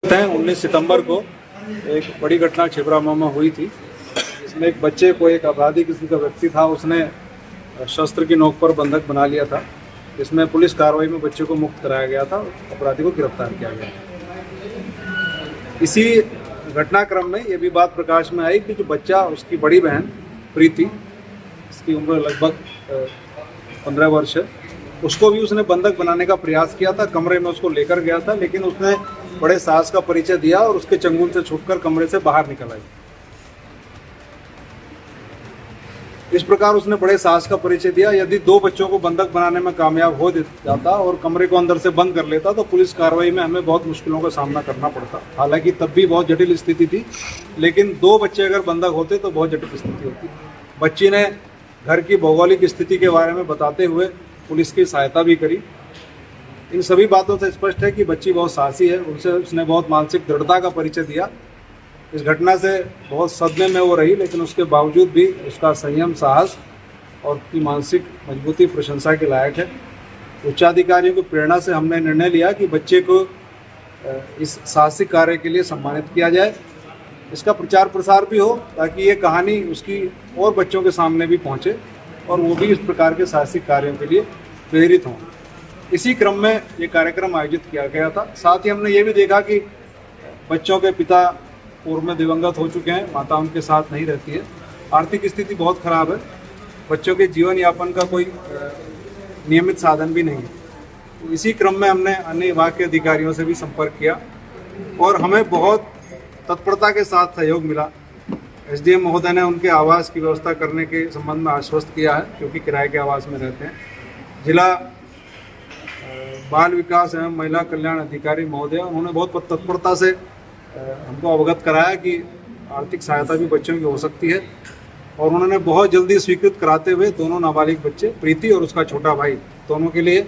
19 सितंबर को एक बड़ी घटना छिबरामऊ में हुई थी, जिसमें एक बच्चे को एक अपराधी किस्म का व्यक्ति था, उसने शस्त्र की नोक पर बंधक बना लिया था। इसमें पुलिस कार्रवाई में बच्चे को मुक्त कराया गया था, अपराधी को गिरफ्तार किया गया। इसी घटनाक्रम में ये भी बात प्रकाश में आई कि जो बच्चा, उसकी बड़ी बहन प्रीति, इसकी उम्र लगभग 15 वर्ष है, उसको भी उसने बंधक बनाने का प्रयास किया था। कमरे में उसको लेकर गया था, लेकिन उसने बड़े साहस का परिचय दिया और उसके चंगुल से छूटकर कमरे से बाहर निकल आई। इस प्रकार उसने बड़े साहस का परिचय दिया। यदि 2 बच्चों को बंधक बनाने में कामयाब हो जाता और कमरे को अंदर से बंद कर लेता तो पुलिस कार्रवाई में हमें बहुत मुश्किलों का सामना करना पड़ता। हालांकि तब भी बहुत जटिल स्थिति थी, लेकिन 2 बच्चे अगर बंधक होते तो बहुत जटिल स्थिति होती। बच्ची ने घर की भौगोलिक स्थिति के बारे में बताते हुए पुलिस की सहायता भी करी। इन सभी बातों से स्पष्ट है कि बच्ची बहुत साहसी है। उसने बहुत मानसिक दृढ़ता का परिचय दिया। इस घटना से बहुत सदमे में वो रही, लेकिन उसके बावजूद भी उसका संयम, साहस और उसकी मानसिक मजबूती प्रशंसा के लायक है। उच्चाधिकारियों की प्रेरणा से हमने निर्णय लिया कि बच्चे को इस साहसिक कार्य के लिए सम्मानित किया जाए। इसका प्रचार प्रसार भी हो ताकि ये कहानी उसकी और बच्चों के सामने भी पहुँचे और वो भी इस प्रकार के साहसिक कार्यों के लिए प्रेरित हों। इसी क्रम में ये कार्यक्रम आयोजित किया गया था। साथ ही हमने ये भी देखा कि बच्चों के पिता पूर्व में दिवंगत हो चुके हैं, माता उनके साथ नहीं रहती है, आर्थिक स्थिति बहुत खराब है, बच्चों के जीवन यापन का कोई नियमित साधन भी नहीं है। तो इसी क्रम में हमने अन्य विभाग के अधिकारियों से भी संपर्क किया और हमें बहुत तत्परता के साथ सहयोग मिला। एसडीएम महोदय ने उनके आवास की व्यवस्था करने के संबंध में आश्वस्त किया है, क्योंकि किराए के आवास में रहते हैं। जिला बाल विकास एवं महिला कल्याण अधिकारी महोदय, उन्होंने बहुत तत्परता से हमको अवगत कराया कि आर्थिक सहायता भी बच्चों की हो सकती है और उन्होंने बहुत जल्दी स्वीकृत कराते हुए दोनों नाबालिग बच्चे, प्रीति और उसका छोटा भाई, दोनों के लिए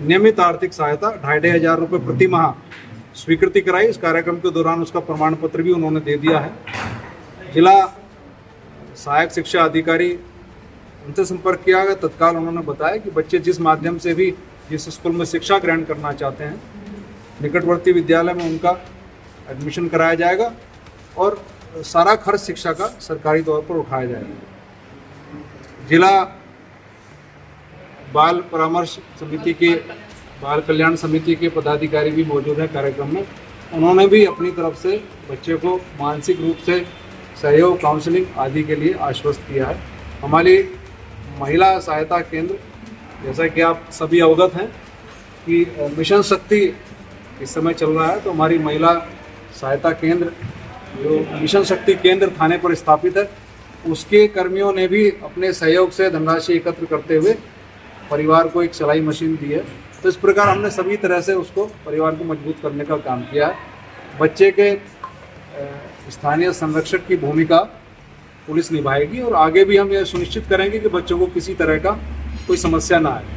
नियमित आर्थिक सहायता 2,500 रुपये प्रति माह स्वीकृति कराई। इस कार्यक्रम के दौरान उसका प्रमाण पत्र भी उन्होंने दे दिया है। जिला सहायक शिक्षा अधिकारी, उनसे संपर्क किया गया। तत्काल उन्होंने बताया कि बच्चे जिस माध्यम से भी जिस स्कूल में शिक्षा ग्रहण करना चाहते हैं, निकटवर्ती विद्यालय में उनका एडमिशन कराया जाएगा और सारा खर्च शिक्षा का सरकारी तौर पर उठाया जाएगा। जिला बाल परामर्श समिति के, बाल कल्याण समिति के पदाधिकारी भी मौजूद हैं कार्यक्रम में। उन्होंने भी अपनी तरफ से बच्चे को मानसिक रूप से सहयोग, काउंसलिंग आदि के लिए आश्वस्त किया है। हमारी महिला सहायता केंद्र, जैसा कि आप सभी अवगत हैं कि मिशन शक्ति इस समय चल रहा है, तो हमारी महिला सहायता केंद्र जो मिशन शक्ति केंद्र थाने पर स्थापित है, उसके कर्मियों ने भी अपने सहयोग से धनराशि एकत्र करते हुए परिवार को एक सिलाई मशीन दी है। तो इस प्रकार हमने सभी तरह से उसको, परिवार को मजबूत करने का काम किया है। बच्चे के स्थानीय संरक्षक की भूमिका पुलिस निभाएगी और आगे भी हम यह सुनिश्चित करेंगे कि बच्चों को किसी तरह का कोई समस्या ना आए।